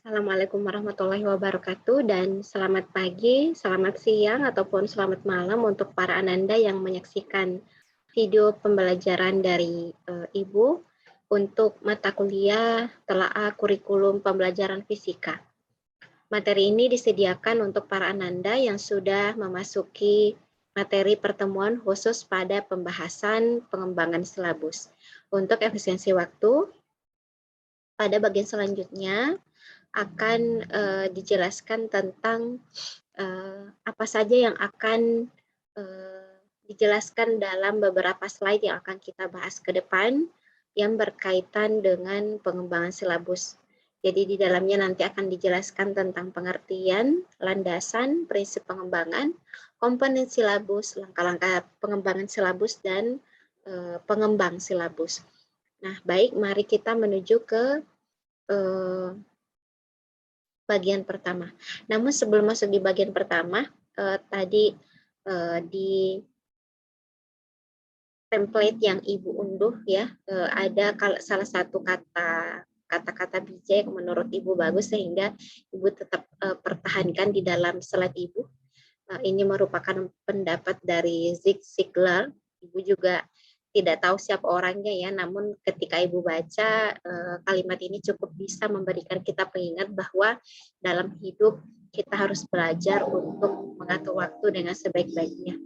Assalamualaikum warahmatullahi wabarakatuh dan selamat pagi, selamat siang, ataupun selamat malam untuk para ananda yang menyaksikan video pembelajaran dari Ibu untuk mata kuliah telaah kurikulum pembelajaran fisika. Materi ini disediakan untuk para ananda yang sudah memasuki materi pertemuan khusus pada pembahasan pengembangan silabus. Untuk efisiensi waktu, pada bagian selanjutnya akan dijelaskan tentang apa saja yang akan dijelaskan dalam beberapa slide yang akan kita bahas ke depan yang berkaitan dengan pengembangan silabus. Jadi di dalamnya nanti akan dijelaskan tentang pengertian, landasan, prinsip pengembangan, komponen silabus, langkah-langkah pengembangan silabus, dan pengembang silabus. Nah, baik, mari kita menuju ke bagian pertama. Namun sebelum masuk di bagian pertama, tadi di template yang Ibu unduh ya, ada salah satu kata-kata bijak yang menurut Ibu bagus sehingga Ibu tetap pertahankan di dalam slide Ibu. Ini merupakan pendapat dari Zig Ziglar. Ibu juga tidak tahu siapa orangnya ya, namun ketika Ibu baca kalimat ini cukup bisa memberikan kita pengingat bahwa dalam hidup kita harus belajar untuk mengatur waktu dengan sebaik-baiknya.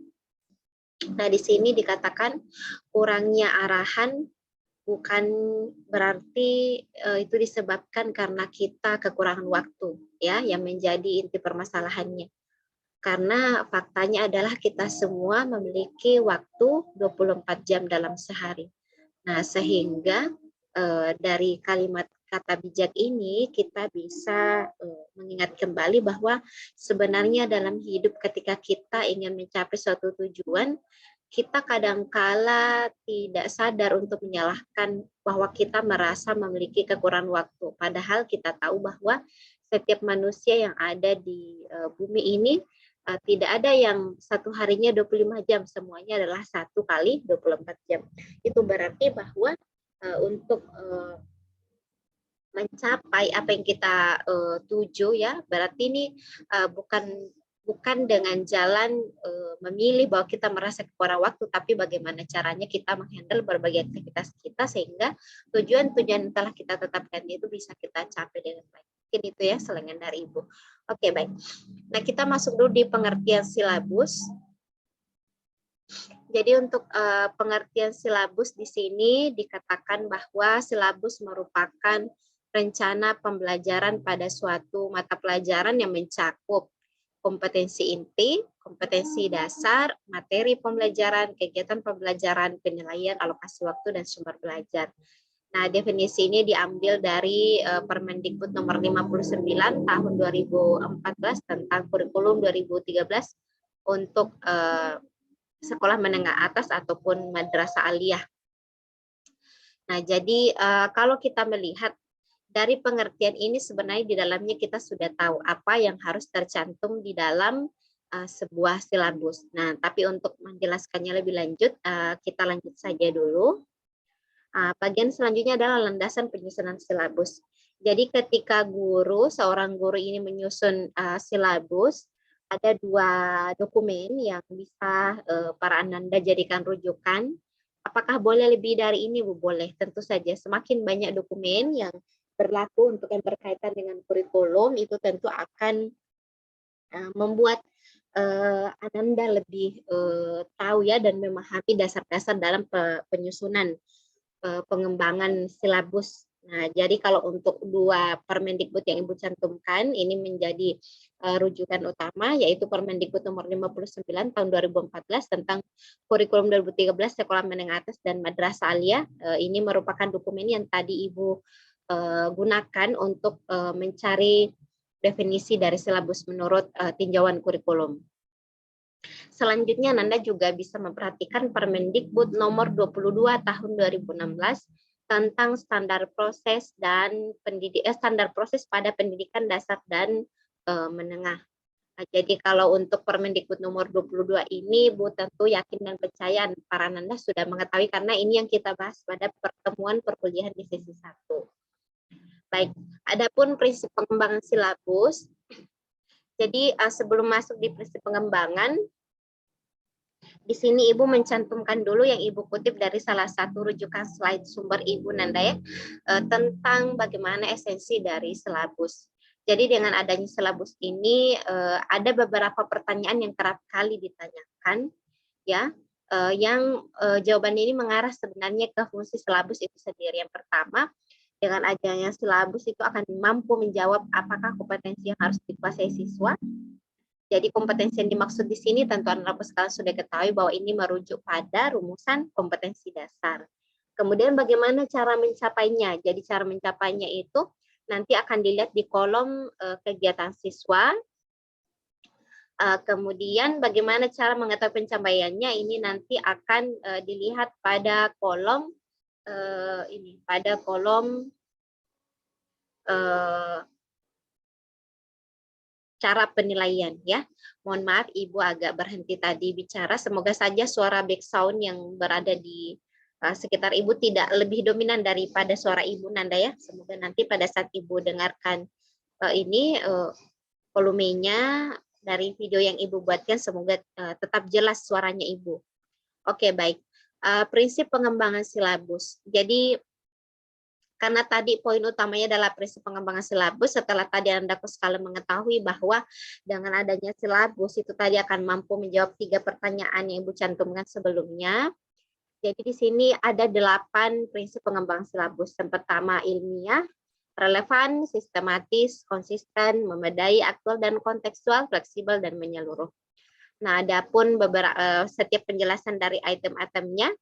Nah, di sini dikatakan kurangnya arahan bukan berarti itu disebabkan karena kita kekurangan waktu ya yang menjadi inti permasalahannya. Karena faktanya adalah kita semua memiliki waktu 24 jam dalam sehari. Nah, sehingga dari kalimat kata bijak ini kita bisa mengingat kembali bahwa sebenarnya dalam hidup ketika kita ingin mencapai suatu tujuan, kita kadangkala tidak sadar untuk menyalahkan bahwa kita merasa memiliki kekurangan waktu. Padahal kita tahu bahwa setiap manusia yang ada di bumi ini tidak ada yang satu harinya 25 jam, semuanya adalah 1 kali 24 jam. Itu berarti bahwa untuk mencapai apa yang kita tuju ya, berarti ini bukan dengan jalan memilih bahwa kita merasa kekurangan waktu, tapi bagaimana caranya kita menghandle berbagai aktivitas kita sehingga tujuan-tujuan yang telah kita tetapkan itu bisa kita capai dengan baik. Mungkin itu ya selingan dari Ibu. Oke, baik. Nah, kita masuk dulu di pengertian silabus. Jadi untuk pengertian silabus di sini dikatakan bahwa silabus merupakan rencana pembelajaran pada suatu mata pelajaran yang mencakup kompetensi inti, kompetensi dasar, materi pembelajaran, kegiatan pembelajaran, penilaian, alokasi waktu, dan sumber belajar. Nah, definisi ini diambil dari Permendikbud nomor 59 tahun 2014 tentang kurikulum 2013 untuk sekolah menengah atas ataupun madrasah aliyah. Nah, jadi kalau kita melihat dari pengertian ini sebenarnya di dalamnya kita sudah tahu apa yang harus tercantum di dalam sebuah silabus. Nah, tapi untuk menjelaskannya lebih lanjut, kita lanjut saja dulu. Bagian selanjutnya adalah landasan penyusunan silabus. Jadi ketika seorang guru ini menyusun silabus, ada 2 dokumen yang bisa para ananda jadikan rujukan. Apakah boleh lebih dari ini, Bu? Boleh, tentu saja. Semakin banyak dokumen yang berlaku untuk yang berkaitan dengan kurikulum, itu tentu akan membuat ananda lebih tahu ya dan memahami dasar-dasar dalam penyusunan pengembangan silabus. Nah, jadi kalau untuk 2 Permendikbud yang Ibu cantumkan, ini menjadi rujukan utama, yaitu Permendikbud nomor 59 tahun 2014 tentang kurikulum 2013 sekolah menengah atas dan madrasah aliyah. Ini merupakan dokumen yang tadi Ibu gunakan untuk mencari definisi dari silabus menurut tinjauan kurikulum. Selanjutnya Nanda juga bisa memperhatikan Permendikbud nomor 22 tahun 2016 tentang standar proses pada pendidikan dasar dan menengah. Nah, jadi kalau untuk Permendikbud nomor 22 ini Bu tentu yakin dan percaya para Nanda sudah mengetahui karena ini yang kita bahas pada pertemuan perkuliahan di sesi 1. Baik, adapun prinsip pengembangan silabus, jadi sebelum masuk di prinsip pengembangan, di sini Ibu mencantumkan dulu yang Ibu kutip dari salah satu rujukan slide sumber Ibu Nanda ya, tentang bagaimana esensi dari silabus. Jadi dengan adanya silabus ini ada beberapa pertanyaan yang kerap kali ditanyakan ya, yang jawabannya ini mengarah sebenarnya ke fungsi silabus itu sendiri. Yang pertama, dengan adanya silabus itu akan mampu menjawab apakah kompetensi yang harus dikuasai siswa. Jadi kompetensi yang dimaksud di sini tentu anak sekalian sudah ketahui bahwa ini merujuk pada rumusan kompetensi dasar. Kemudian bagaimana cara mencapainya? Jadi cara mencapainya itu nanti akan dilihat di kolom kegiatan siswa. Kemudian bagaimana cara mengetahui pencapaiannya ini nanti akan dilihat pada kolom cara penilaian ya. Mohon maaf Ibu agak berhenti tadi bicara. Semoga saja suara background yang berada di sekitar Ibu tidak lebih dominan daripada suara Ibu Nanda ya. Semoga nanti pada saat Ibu dengarkan volumenya dari video yang Ibu buatkan semoga tetap jelas suaranya Ibu. Oke, baik. Prinsip pengembangan silabus. Jadi karena tadi poin utamanya adalah prinsip pengembangan silabus, setelah tadi Anda sekalian mengetahui bahwa dengan adanya silabus itu tadi akan mampu menjawab 3 pertanyaan yang Ibu cantumkan sebelumnya. Jadi di sini ada 8 prinsip pengembangan silabus. Yang pertama ilmiah, relevan, sistematis, konsisten, memadai, aktual dan kontekstual, fleksibel dan menyeluruh. Nah, adapun beberapa setiap penjelasan dari item-itemnya.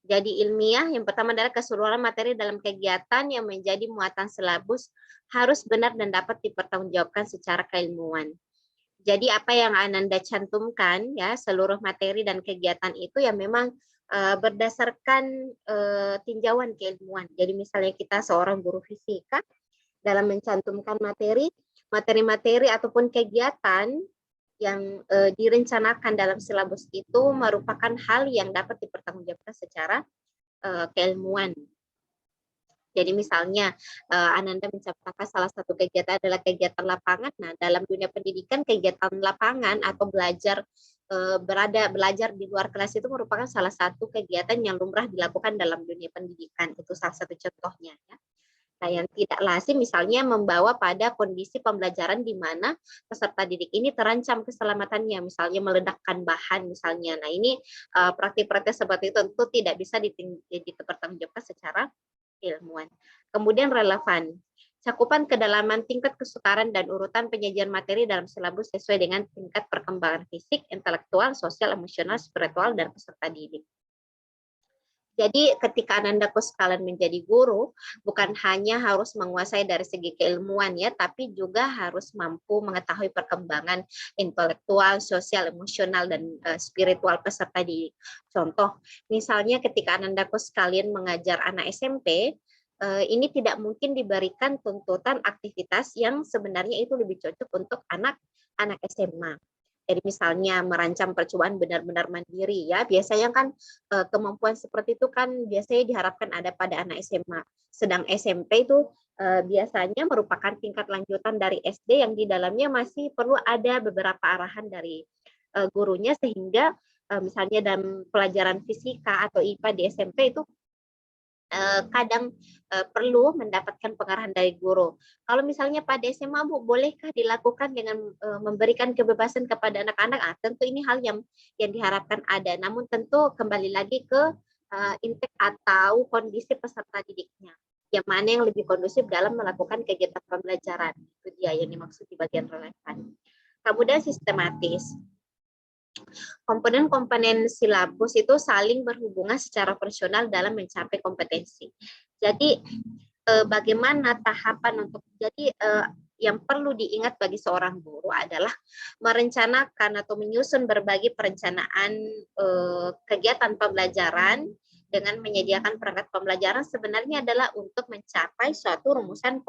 Jadi ilmiah yang pertama adalah keseluruhan materi dalam kegiatan yang menjadi muatan silabus harus benar dan dapat dipertanggungjawabkan secara keilmuan. Jadi apa yang Ananda cantumkan ya seluruh materi dan kegiatan itu yang memang berdasarkan tinjauan keilmuan. Jadi misalnya kita seorang guru fisika dalam mencantumkan materi-materi ataupun kegiatan yang direncanakan dalam silabus itu merupakan hal yang dapat dipertanggungjawabkan secara keilmuan. Jadi misalnya Ananda mencatatkan salah satu kegiatan adalah kegiatan lapangan. Nah, dalam dunia pendidikan kegiatan lapangan atau belajar belajar di luar kelas itu merupakan salah satu kegiatan yang lumrah dilakukan dalam dunia pendidikan. Itu salah satu contohnya ya. Nah, yang tidak lazim misalnya membawa pada kondisi pembelajaran di mana peserta didik ini terancam keselamatannya, misalnya meledakkan bahan misalnya. Nah, ini praktik-praktik seperti itu tentu tidak bisa dipertanggungjawabkan secara ilmuwan. Kemudian relevan. Cakupan kedalaman tingkat kesukaran dan urutan penyajian materi dalam silabus sesuai dengan tingkat perkembangan fisik, intelektual, sosial, emosional, spiritual, dan peserta didik. Jadi ketika Ananda sekalian menjadi guru, bukan hanya harus menguasai dari segi keilmuan ya, tapi juga harus mampu mengetahui perkembangan intelektual, sosial, emosional, dan spiritual peserta didik. Contoh, misalnya ketika Ananda sekalian mengajar anak SMP, ini tidak mungkin diberikan tuntutan aktivitas yang sebenarnya itu lebih cocok untuk anak SMA. Jadi misalnya merancang percobaan benar-benar mandiri ya, biasanya kan kemampuan seperti itu kan biasanya diharapkan ada pada anak SMA. Sedang SMP itu biasanya merupakan tingkat lanjutan dari SD yang di dalamnya masih perlu ada beberapa arahan dari gurunya sehingga misalnya dalam pelajaran fisika atau IPA di SMP itu kadang perlu mendapatkan pengarahan dari guru. Kalau misalnya pada SMA, Bu, bolehkah dilakukan dengan memberikan kebebasan kepada anak-anak? Tentu ini hal yang diharapkan ada. Namun tentu kembali lagi ke intake atau kondisi peserta didiknya. Yang mana yang lebih kondusif dalam melakukan kegiatan pembelajaran. Itu dia yang dimaksud di bagian relevan. Kemudian sistematis. Komponen-komponen silabus itu saling berhubungan secara personal dalam mencapai kompetensi. Jadi bagaimana tahapan untuk yang perlu diingat bagi seorang guru adalah merencanakan atau menyusun berbagai perencanaan kegiatan pembelajaran dengan menyediakan perangkat pembelajaran sebenarnya adalah untuk mencapai suatu rumusan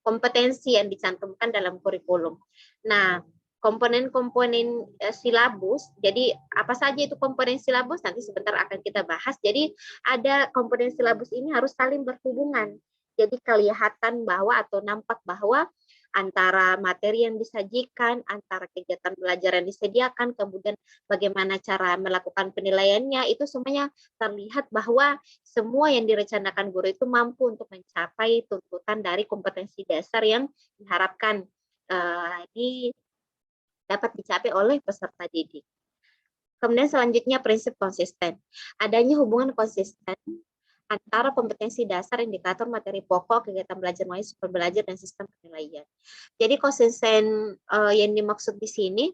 kompetensi yang dicantumkan dalam kurikulum. Nah, komponen-komponen silabus, jadi apa saja itu komponen silabus, nanti sebentar akan kita bahas. Jadi ada komponen silabus ini harus saling berhubungan. Jadi kelihatan bahwa atau nampak bahwa antara materi yang disajikan, antara kegiatan belajar yang disediakan, kemudian bagaimana cara melakukan penilaiannya, itu semuanya terlihat bahwa semua yang direncanakan guru itu mampu untuk mencapai tuntutan dari kompetensi dasar yang diharapkan dapat dicapai oleh peserta didik. Kemudian selanjutnya prinsip konsisten. Adanya hubungan konsisten antara kompetensi dasar, indikator, materi pokok, kegiatan belajar mulai super belajar, dan sistem penilaian. Jadi konsisten yang dimaksud di sini,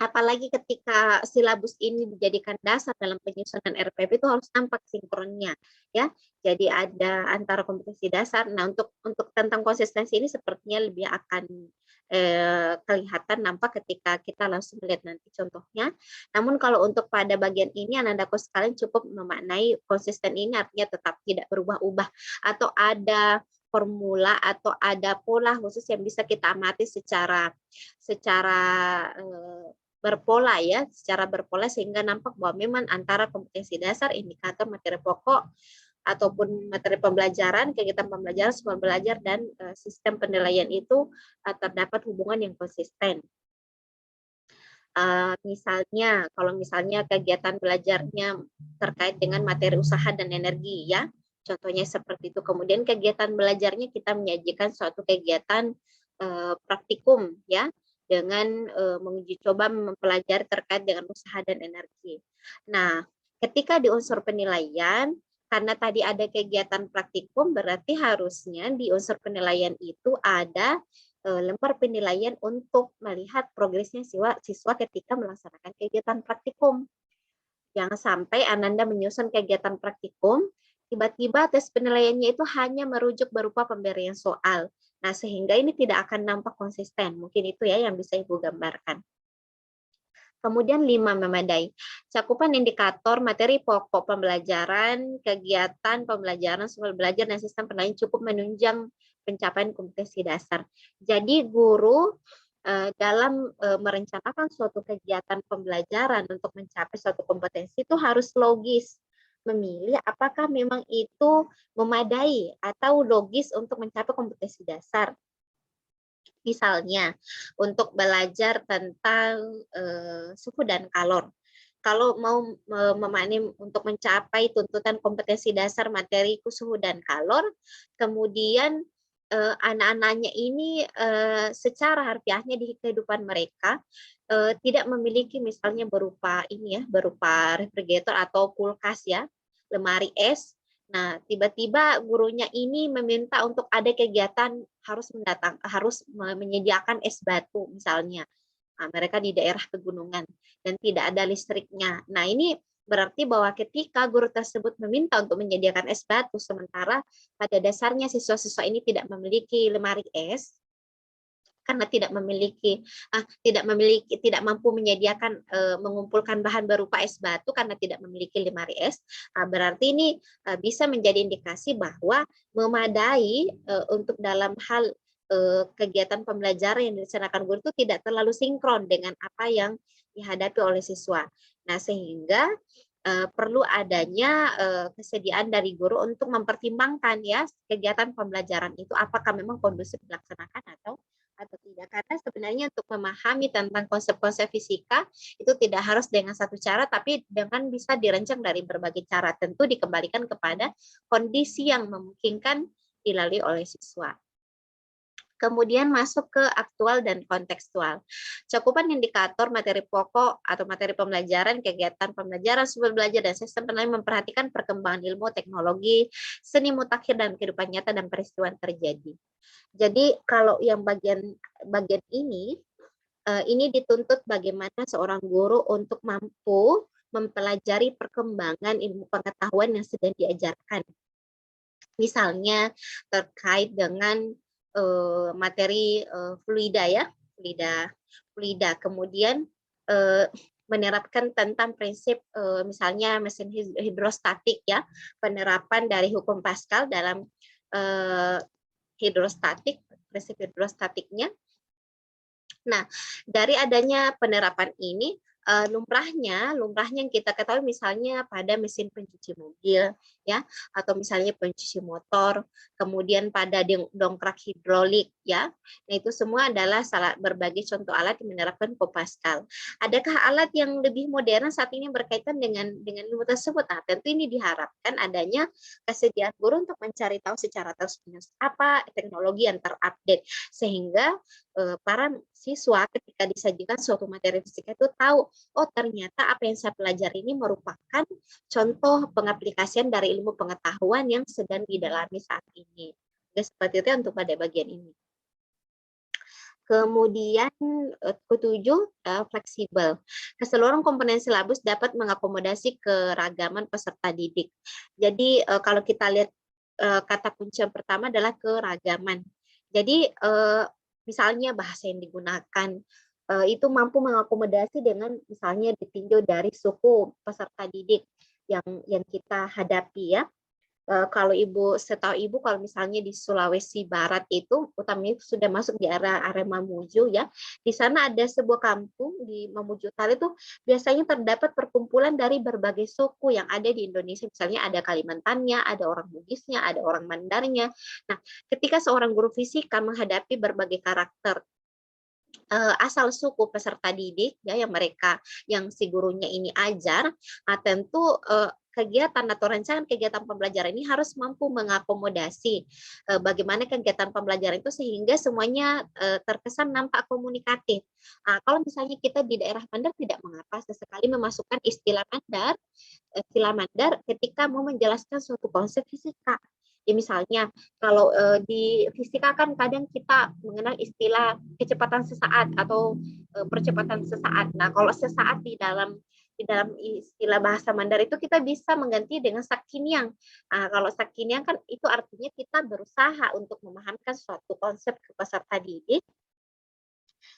apalagi ketika silabus ini dijadikan dasar dalam penyusunan RPP itu harus nampak sinkronnya, ya. Jadi ada antara kompetensi dasar. Nah, untuk tentang konsistensi ini sepertinya lebih akan kelihatan nampak ketika kita langsung melihat nanti contohnya. Namun kalau untuk pada bagian ini anak-anakku sekalian cukup memaknai konsisten ini artinya tetap tidak berubah-ubah, atau ada formula atau ada pola khusus yang bisa kita amati secara berpola, ya, secara berpola, sehingga nampak bahwa memang antara kompetensi dasar, indikator, materi pokok ataupun materi pembelajaran, kegiatan pembelajaran, sumber belajar, dan sistem penilaian itu terdapat hubungan yang konsisten. Misalnya, kalau misalnya kegiatan belajarnya terkait dengan materi usaha dan energi, ya, contohnya seperti itu. Kemudian kegiatan belajarnya kita menyajikan suatu kegiatan praktikum, ya, dengan menguji coba mempelajari terkait dengan usaha dan energi. Nah, ketika di unsur penilaian, karena tadi ada kegiatan praktikum, berarti harusnya di unsur penilaian itu ada lembar penilaian untuk melihat progresnya siswa ketika melaksanakan kegiatan praktikum. Jangan sampai Ananda menyusun kegiatan praktikum, tiba-tiba tes penilaiannya itu hanya merujuk berupa pemberian soal. Nah, sehingga ini tidak akan nampak konsisten. Mungkin itu ya yang bisa Ibu gambarkan. Kemudian 5, memadai. Cakupan indikator, materi pokok pembelajaran, kegiatan pembelajaran, sumber belajar, dan sistem penilaian cukup menunjang pencapaian kompetensi dasar. Jadi guru dalam merencanakan suatu kegiatan pembelajaran untuk mencapai suatu kompetensi itu harus logis, memilih apakah memang itu memadai atau logis untuk mencapai kompetensi dasar. Misalnya, untuk belajar tentang suhu dan kalor. Kalau mau memahami untuk mencapai tuntutan kompetensi dasar materi suhu dan kalor, kemudian anak-anaknya ini secara harfiahnya di kehidupan mereka tidak memiliki misalnya berupa ini ya, berupa refrigerator atau kulkas ya, lemari es. Nah, tiba-tiba gurunya ini meminta untuk ada kegiatan harus menyediakan es batu misalnya. Nah, mereka di daerah pegunungan dan tidak ada listriknya. Nah, ini berarti bahwa ketika guru tersebut meminta untuk menyediakan es batu, sementara pada dasarnya siswa-siswa ini tidak memiliki lemari es, karena tidak mampu menyediakan mengumpulkan bahan berupa es batu karena tidak memiliki lemari es, berarti ini bisa menjadi indikasi bahwa memadai untuk dalam hal kegiatan pembelajaran yang dilaksanakan guru itu tidak terlalu sinkron dengan apa yang dihadapi oleh siswa. Nah, sehingga perlu adanya kesediaan dari guru untuk mempertimbangkan ya kegiatan pembelajaran itu apakah memang kondusif dilaksanakan atau tidak, karena sebenarnya untuk memahami tentang konsep-konsep fisika itu tidak harus dengan satu cara, tapi dengan bisa dirancang dari berbagai cara, tentu dikembalikan kepada kondisi yang memungkinkan dilalui oleh siswa. Kemudian masuk ke aktual dan kontekstual. Cakupan indikator materi pokok atau materi pembelajaran, kegiatan pembelajaran, sumber belajar, dan sistem penilaian memperhatikan perkembangan ilmu, teknologi, seni mutakhir dalam kehidupan nyata dan peristiwa yang terjadi. Jadi kalau yang bagian ini dituntut bagaimana seorang guru untuk mampu mempelajari perkembangan ilmu pengetahuan yang sedang diajarkan. Misalnya terkait dengan materi fluida ya, fluida. Kemudian menerapkan tentang prinsip misalnya mesin hidrostatik ya, penerapan dari hukum Pascal dalam hidrostatik, prinsip hidrostatiknya. Nah, dari adanya penerapan ini lumrahnya yang kita ketahui misalnya pada mesin pencuci mobil ya, atau misalnya pencuci motor, kemudian pada dongkrak hidrolik ya. Nah, itu semua adalah berbagai contoh alat yang menerapkan Kopascal. Adakah alat yang lebih modern saat ini berkaitan dengan ilmu tersebut? Nah, tentu ini diharapkan adanya kesediaan guru untuk mencari tahu secara terus-menerus apa teknologi yang terupdate, sehingga para siswa ketika disajikan suatu materi fisika itu tahu, oh ternyata apa yang saya pelajari ini merupakan contoh pengaplikasian dari ilmu pengetahuan yang sedang didalami saat ini. Jadi seperti itu untuk pada bagian ini. Kemudian ketujuh, fleksibel. Keseluruhan komponen silabus dapat mengakomodasi keragaman peserta didik. Jadi kalau kita lihat kata kunci yang pertama adalah keragaman. Jadi misalnya bahasa yang digunakan itu mampu mengakomodasi dengan misalnya ditinjau dari suku peserta didik yang kita hadapi ya. Kalau setahu ibu kalau misalnya di Sulawesi Barat itu utamanya sudah masuk di area Mamuju ya, di sana ada sebuah kampung di Mamuju Utara itu biasanya terdapat perkumpulan dari berbagai suku yang ada di Indonesia, misalnya ada Kalimantannya, ada orang Bugisnya, ada orang Mandarnya. Nah, ketika seorang guru fisika menghadapi berbagai karakter asal suku peserta didik ya yang si gurunya ini ajar, tentu kegiatan atau rancangan kegiatan pembelajaran ini harus mampu mengakomodasi bagaimana kegiatan pembelajaran itu sehingga semuanya terkesan nampak komunikatif. Kalau misalnya kita di daerah Mandar tidak mengapa sesekali memasukkan istilah Mandar ketika mau menjelaskan suatu konsep fisika. Ya misalnya kalau di fisika kan kadang kita mengenal istilah kecepatan sesaat atau percepatan sesaat. Nah, kalau sesaat di dalam istilah bahasa Mandar itu kita bisa mengganti dengan sakiniang. Nah, kalau sakiniang kan itu artinya kita berusaha untuk memahamkan suatu konsep ke peserta didik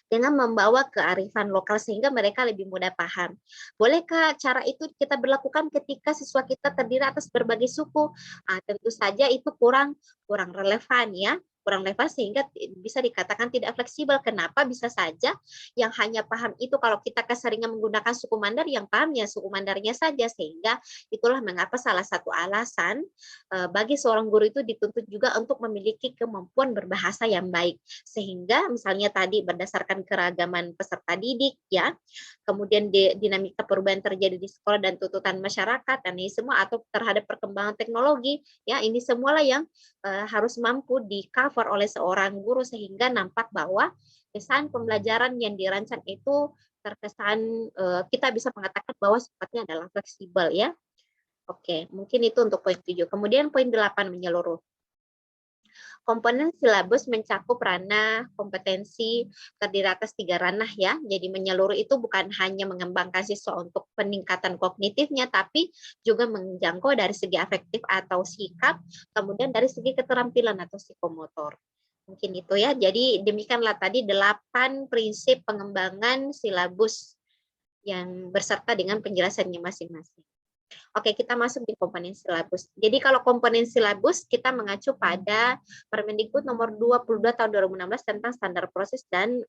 dengan membawa kearifan lokal sehingga mereka lebih mudah paham. Bolehkah cara itu kita berlakukan ketika siswa kita terdiri atas berbagai suku? Tentu saja itu kurang relevan ya, kurang relevan sehingga bisa dikatakan tidak fleksibel. Kenapa? Bisa saja yang hanya paham itu kalau kita keseringan menggunakan suku Mandar, yang paham ya suku Mandarnya saja, sehingga itulah mengapa salah satu alasan bagi seorang guru itu dituntut juga untuk memiliki kemampuan berbahasa yang baik. Sehingga misalnya tadi berdasarkan keragaman peserta didik ya, kemudian dinamika perubahan terjadi di sekolah dan tuntutan masyarakat dan ini semua atau terhadap perkembangan teknologi ya, ini semualah yang harus mampu di-cover oleh seorang guru sehingga nampak bahwa kesan pembelajaran yang dirancang itu terkesan kita bisa mengatakan bahwa sifatnya adalah fleksibel ya. Oke, mungkin itu untuk poin 7. Kemudian poin 8 menyeluruh. Komponen silabus mencakup ranah kompetensi terdiri atas 3 ranah ya. Jadi menyeluruh itu bukan hanya mengembangkan siswa untuk peningkatan kognitifnya, tapi juga menjangkau dari segi afektif atau sikap, kemudian dari segi keterampilan atau psikomotor. Mungkin itu ya. Jadi demikianlah tadi 8 prinsip pengembangan silabus yang berserta dengan penjelasannya masing-masing. Oke, kita masuk di komponen silabus. Jadi kalau komponen silabus kita mengacu pada Permendikbud nomor 22 tahun 2016 tentang standar proses dan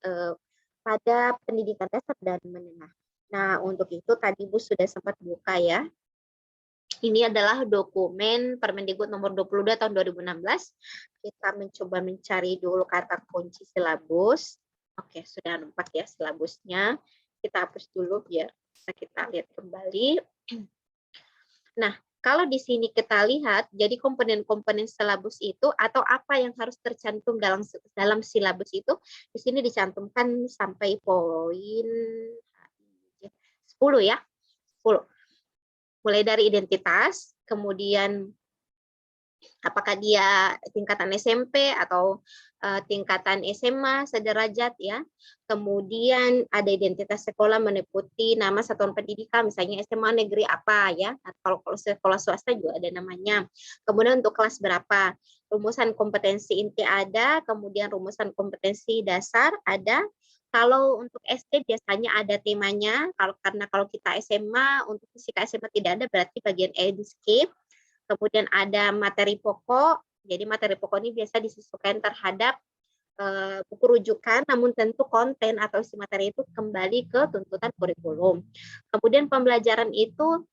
pada pendidikan dasar dan menengah. Nah, untuk itu tadi Bu sudah sempat buka ya. Ini adalah dokumen Permendikbud nomor 22 tahun 2016. Kita mencoba mencari dulu kata kunci silabus. Oke, sudah nampak ya silabusnya. Kita hapus dulu biar bisa kita lihat kembali. Nah, kalau di sini kita lihat, jadi komponen-komponen silabus itu atau apa yang harus tercantum dalam silabus itu, di sini dicantumkan sampai poin 10 ya, 10. Mulai dari identitas, kemudian apakah dia tingkatan SMP atau tingkatan SMA sederajat ya. Kemudian ada identitas sekolah meliputi nama satuan pendidikan, misalnya SMA negeri apa ya. Kalau sekolah swasta juga ada namanya. Kemudian untuk kelas berapa, rumusan kompetensi inti ada, kemudian rumusan kompetensi dasar ada. Kalau untuk SD biasanya ada temanya, karena kalau kita SMA, untuk fisika SMA tidak ada, berarti bagian E di skip. Kemudian ada materi pokok, jadi materi pokok ini biasa disesuaikan terhadap buku rujukan, namun tentu konten atau isi materi itu kembali ke tuntutan kurikulum. Kemudian pembelajaran itu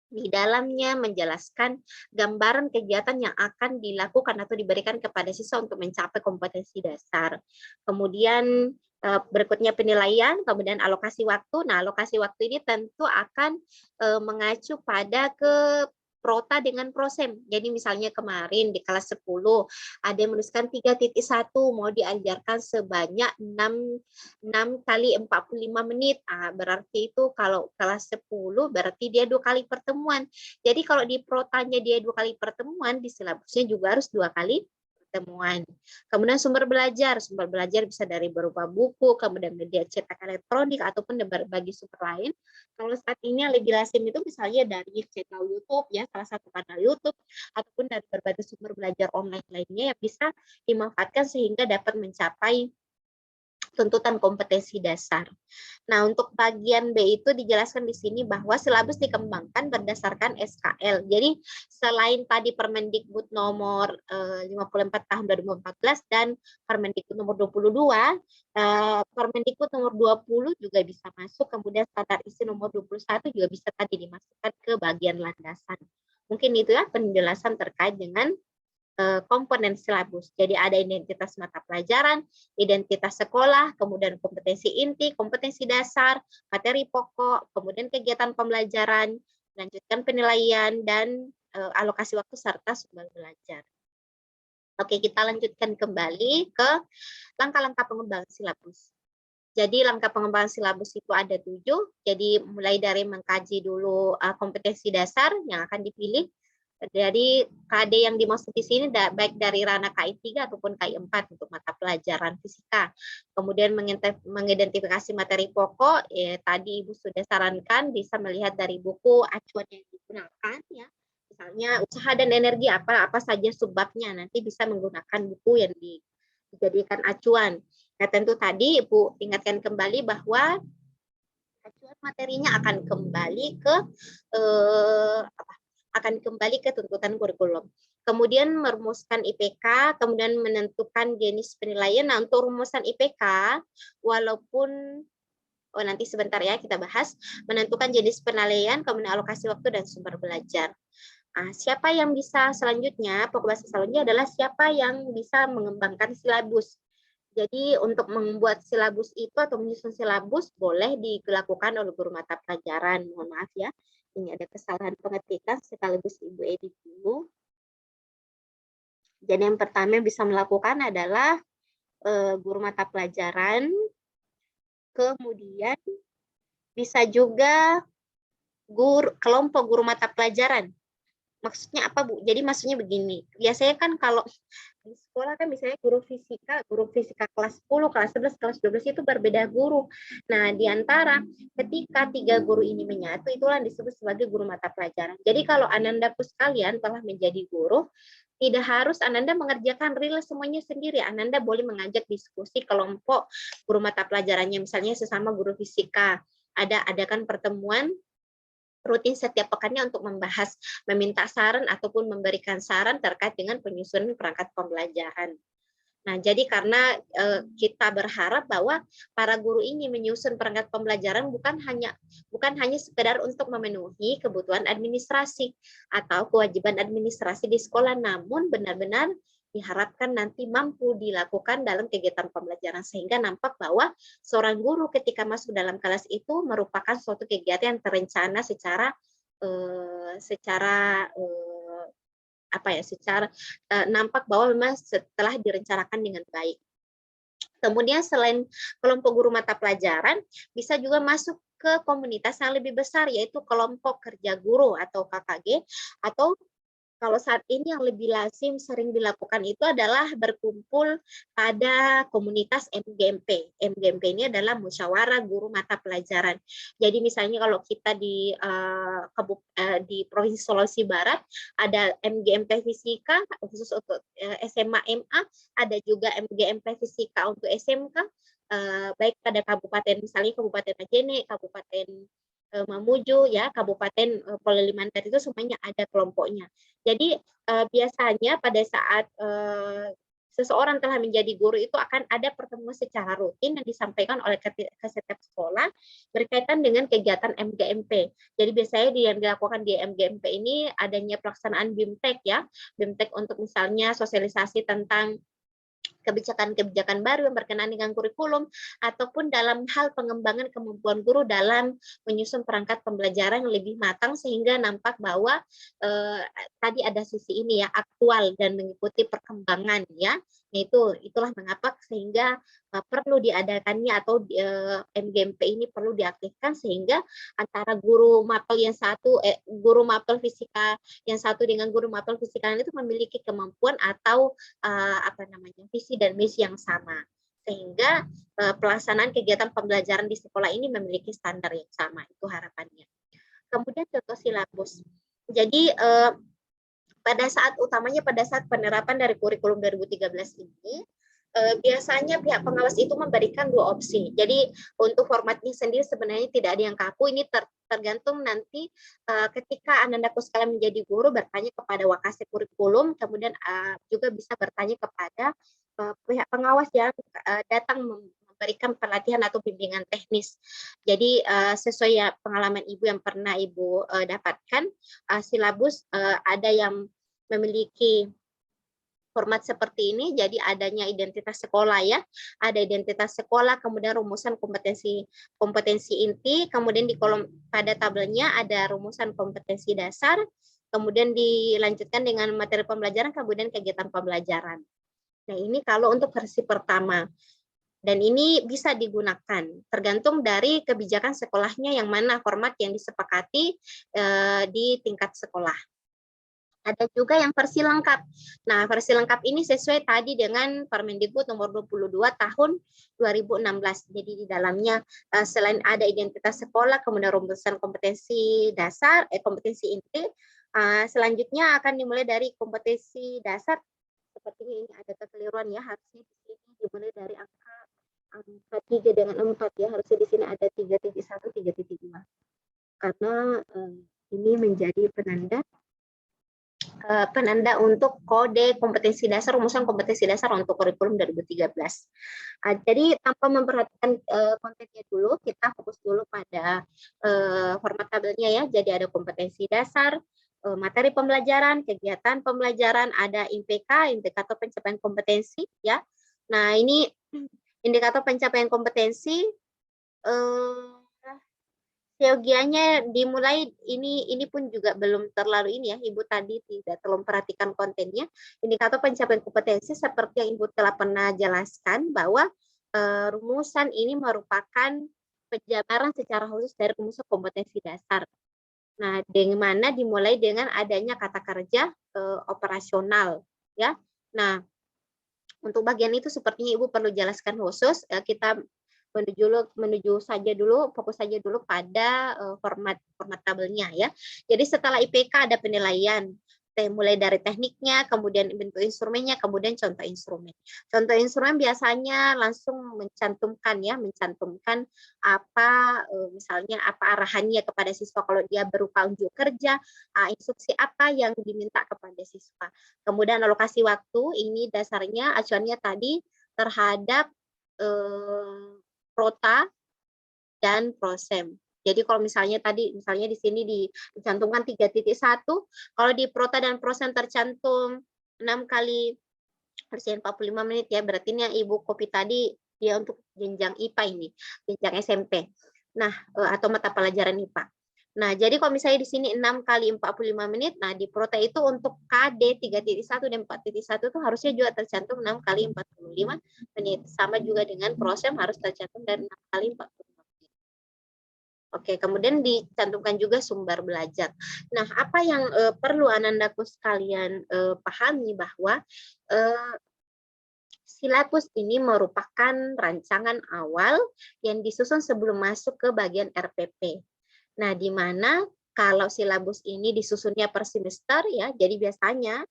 di dalamnya menjelaskan gambaran kegiatan yang akan dilakukan atau diberikan kepada siswa untuk mencapai kompetensi dasar. Kemudian berikutnya penilaian, kemudian alokasi waktu. Nah, alokasi waktu ini tentu akan mengacu pada ke prota dengan prosem. Jadi misalnya kemarin di kelas 10 ada yang menuliskan 3.1 mau diajarkan sebanyak 6 kali 45 menit. Berarti itu kalau kelas 10 berarti dia 2 kali pertemuan. Jadi kalau di protanya dia 2 kali pertemuan, di silabusnya juga harus 2 kali pertemuan. Kemudian sumber belajar bisa dari berupa buku, kemudian media cetak elektronik ataupun berbagai sumber lain. Kalau saat ini yang lebih lazim itu misalnya dari channel YouTube ya, salah satu kanal YouTube ataupun dari berbagai sumber belajar online lainnya yang bisa dimanfaatkan sehingga dapat mencapai tuntutan kompetensi dasar. Nah, untuk bagian B itu dijelaskan di sini bahwa silabus dikembangkan berdasarkan SKL. Jadi, selain tadi Permendikbud nomor 54 tahun 2014 dan Permendikbud nomor 22, Permendikbud nomor 20 juga bisa masuk, kemudian standar isi nomor 21 juga bisa tadi dimasukkan ke bagian landasan. Mungkin itu ya penjelasan terkait dengan komponen silabus. Jadi ada identitas mata pelajaran, identitas sekolah, kemudian kompetensi inti, kompetensi dasar, materi pokok, kemudian kegiatan pembelajaran, lanjutkan penilaian, dan alokasi waktu serta sumber belajar. Oke, kita lanjutkan kembali ke langkah-langkah pengembangan silabus. Jadi langkah pengembangan silabus itu ada 7. Jadi mulai dari mengkaji dulu kompetensi dasar yang akan dipilih. Jadi KD yang dimaksud di sini baik dari ranah KI 3 ataupun KI 4 untuk mata pelajaran fisika. Kemudian mengidentifikasi materi pokok, tadi Ibu sudah sarankan bisa melihat dari buku acuan yang digunakan ya. Misalnya usaha dan energi apa saja subbabnya, nanti bisa menggunakan buku yang dijadikan acuan. Nah, tentu tadi Ibu ingatkan kembali bahwa acuan materinya akan kembali ke tuntutan kurikulum. Kemudian merumuskan IPK, kemudian menentukan jenis penilaian. Nah, untuk rumusan IPK, walaupun nanti sebentar ya kita bahas, menentukan jenis penilaian, kemudian alokasi waktu dan sumber belajar. Siapa yang bisa selanjutnya, pokok bahasa selanjutnya adalah siapa yang bisa mengembangkan silabus. Jadi untuk membuat silabus itu atau menyusun silabus boleh dilakukan oleh guru mata pelajaran. Mohon maaf ya, ini ada kesalahan pengetikan sekaligus Ibu edit dulu. Jadi yang pertama yang bisa melakukan adalah guru mata pelajaran, kemudian bisa juga kelompok guru mata pelajaran. Maksudnya apa, Bu? Jadi maksudnya begini, biasanya kan kalau di sekolah kan misalnya guru fisika kelas 10, kelas 11, kelas 12 itu berbeda guru. Nah, di antara ketika 3 guru ini menyatu, itulah disebut sebagai guru mata pelajaran. Jadi kalau Ananda-pu sekalian telah menjadi guru, tidak harus Ananda mengerjakan real semuanya sendiri. Ananda boleh mengajak diskusi kelompok guru mata pelajarannya, misalnya sesama guru fisika. Adakan pertemuan rutin setiap pekannya untuk membahas, meminta saran ataupun memberikan saran terkait dengan penyusunan perangkat pembelajaran. Nah, jadi karena kita berharap bahwa para guru ini menyusun perangkat pembelajaran bukan hanya sekedar untuk memenuhi kebutuhan administrasi atau kewajiban administrasi di sekolah, namun benar-benar diharapkan nanti mampu dilakukan dalam kegiatan pembelajaran sehingga nampak bahwa seorang guru ketika masuk dalam kelas itu merupakan suatu kegiatan yang terencana secara nampak bahwa memang setelah direncanakan dengan baik. Kemudian selain kelompok guru mata pelajaran, bisa juga masuk ke komunitas yang lebih besar, yaitu kelompok kerja guru atau KKG, atau kalau saat ini yang lebih lazim sering dilakukan itu adalah berkumpul pada komunitas MGMP. MGMP ini adalah musyawarah guru mata pelajaran. Jadi misalnya kalau kita di Provinsi Sulawesi Barat ada MGMP Fisika khusus untuk SMA MA, ada juga MGMP Fisika untuk SMK, baik pada kabupaten misalnya Kabupaten Majene, Kabupaten Mamuju ya, Kabupaten Polilimantar itu semuanya ada kelompoknya. Jadi biasanya pada saat seseorang telah menjadi guru itu akan ada pertemuan secara rutin yang disampaikan oleh ke setiap sekolah berkaitan dengan kegiatan MGMP. Jadi biasanya yang dilakukan di MGMP ini adanya pelaksanaan BIMTEK ya, BIMTEK untuk misalnya sosialisasi tentang kebijakan-kebijakan baru yang berkenaan dengan kurikulum, ataupun dalam hal pengembangan kemampuan guru dalam menyusun perangkat pembelajaran yang lebih matang, sehingga nampak bahwa tadi ada sisi ini ya, aktual dan mengikuti perkembangan ya. Itulah mengapa sehingga perlu diadakannya atau MGMP ini perlu diaktifkan, sehingga antara guru mapel yang satu, guru mapel fisika yang satu dengan guru mapel fisika itu memiliki kemampuan atau visi dan misi yang sama, sehingga pelaksanaan kegiatan pembelajaran di sekolah ini memiliki standar yang sama. Itu harapannya. Kemudian contoh silabus. Jadi pada saat penerapan dari kurikulum 2013 ini, biasanya pihak pengawas itu memberikan 2 opsi. Jadi untuk formatnya sendiri sebenarnya tidak ada yang kaku, ini tergantung nanti ketika Anandaku sekalian menjadi guru bertanya kepada Wakasek Kurikulum, kemudian juga bisa bertanya kepada pihak pengawas yang datang memberikan pelatihan atau bimbingan teknis. Jadi sesuai ya pengalaman Ibu yang pernah Ibu dapatkan, silabus ada yang memiliki format seperti ini. Jadi adanya identitas sekolah ya, ada identitas sekolah, kemudian rumusan kompetensi inti, kemudian di kolom pada tabelnya ada rumusan kompetensi dasar, kemudian dilanjutkan dengan materi pembelajaran, kemudian kegiatan pembelajaran. Nah ini kalau untuk versi pertama. Dan ini bisa digunakan tergantung dari kebijakan sekolahnya yang mana format yang disepakati di tingkat sekolah. Ada juga yang versi lengkap. Nah, versi lengkap ini sesuai tadi dengan Permendikbud nomor 22 tahun 2016. Jadi di dalamnya selain ada identitas sekolah, kemudian rumusan kompetensi dasar, kompetensi inti, selanjutnya akan dimulai dari kompetensi dasar. Sepertinya ini ada kekeliruan ya, harusnya di sini dimulai dari angka 3 dengan 4 ya, harusnya di sini ada 3.1, 3.2. Karena ini menjadi penanda untuk kode kompetensi dasar, rumusan kompetensi dasar untuk kurikulum 2013. Jadi tanpa memperhatikan kontennya dulu, kita fokus dulu pada format tabelnya ya. Jadi ada kompetensi dasar, materi pembelajaran, kegiatan pembelajaran, ada IPK, indikator pencapaian kompetensi ya. Nah ini indikator pencapaian kompetensi, seyogianya dimulai ini pun juga belum terlalu ini ya, Ibu tadi tidak terlalu memperhatikan kontennya. Indikator pencapaian kompetensi seperti yang Ibu telah pernah jelaskan bahwa rumusan ini merupakan penjabaran secara khusus dari rumusan kompetensi dasar. Nah, dengan mana dimulai dengan adanya kata kerja operasional ya. Nah, untuk bagian itu sepertinya Ibu perlu jelaskan khusus, kita fokus saja dulu pada format tabelnya ya. Jadi setelah IPK ada penilaian, mulai dari tekniknya, kemudian bentuk instrumennya, kemudian contoh instrumen. Contoh instrumen biasanya langsung mencantumkan apa misalnya apa arahannya kepada siswa kalau dia berupa unjuk kerja, instruksi apa yang diminta kepada siswa. Kemudian alokasi waktu, ini dasarnya acuannya tadi terhadap Prota dan Prosem. Jadi kalau misalnya di sini dicantumkan 3.1, kalau di Prota dan Prosem tercantum 6 kali harusnya 45 menit ya, berarti ini yang Ibu copy tadi dia untuk jenjang IPA ini, jenjang SMP. Nah, atau mata pelajaran IPA. Nah, jadi kalau misalnya di sini 6 kali 45 menit, nah di Prota itu untuk KD 3.1 dan 4.1 itu harusnya juga tercantum 6 kali 45 menit. Sama juga dengan Prosem harus tercantum dari 6 kali 45 menit. Oke, kemudian dicantumkan juga sumber belajar. Nah, apa yang perlu Anandaku sekalian pahami bahwa silabus ini merupakan rancangan awal yang disusun sebelum masuk ke bagian RPP. Nah, di mana kalau silabus ini disusunnya per semester ya, jadi biasanya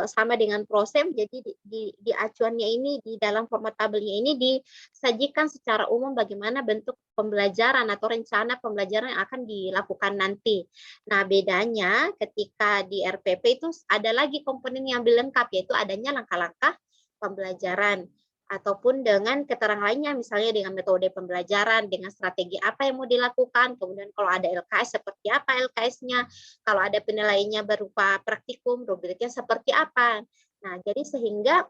sama dengan Prosem, jadi di acuannya ini di dalam format tabelnya ini disajikan secara umum bagaimana bentuk pembelajaran atau rencana pembelajaran yang akan dilakukan nanti. Nah, bedanya ketika di RPP itu ada lagi komponen yang lebih lengkap, yaitu adanya langkah-langkah pembelajaran ataupun dengan keterangan lainnya, misalnya dengan metode pembelajaran, dengan strategi apa yang mau dilakukan, kemudian kalau ada LKS seperti apa LKS-nya, kalau ada penilaiannya berupa praktikum, rubriknya seperti apa. Nah, jadi sehingga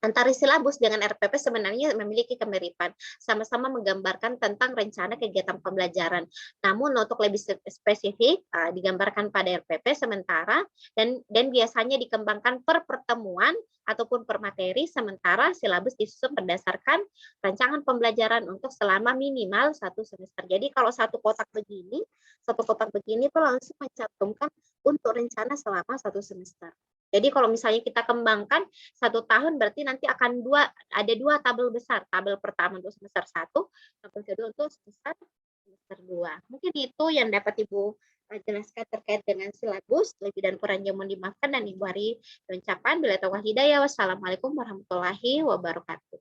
antara silabus dengan RPP sebenarnya memiliki kemiripan, sama-sama menggambarkan tentang rencana kegiatan pembelajaran. Namun untuk lebih spesifik digambarkan pada RPP sementara dan biasanya dikembangkan per pertemuan ataupun per materi, sementara silabus disusun berdasarkan rancangan pembelajaran untuk selama minimal 1 semester. Jadi kalau satu kotak begini tuh langsung mencantumkan untuk rencana selama 1 semester. Jadi kalau misalnya kita kembangkan 1 tahun berarti nanti akan ada dua tabel besar, tabel pertama untuk semester 1, tabel kedua untuk semester 2. Mungkin itu yang dapat Ibu jelaskan terkait dengan silabus. Lebih dan kurangnya mohon dimaafkan dan Ibu hari ucapan bila taufiq hidayah. Wassalamualaikum warahmatullahi wabarakatuh.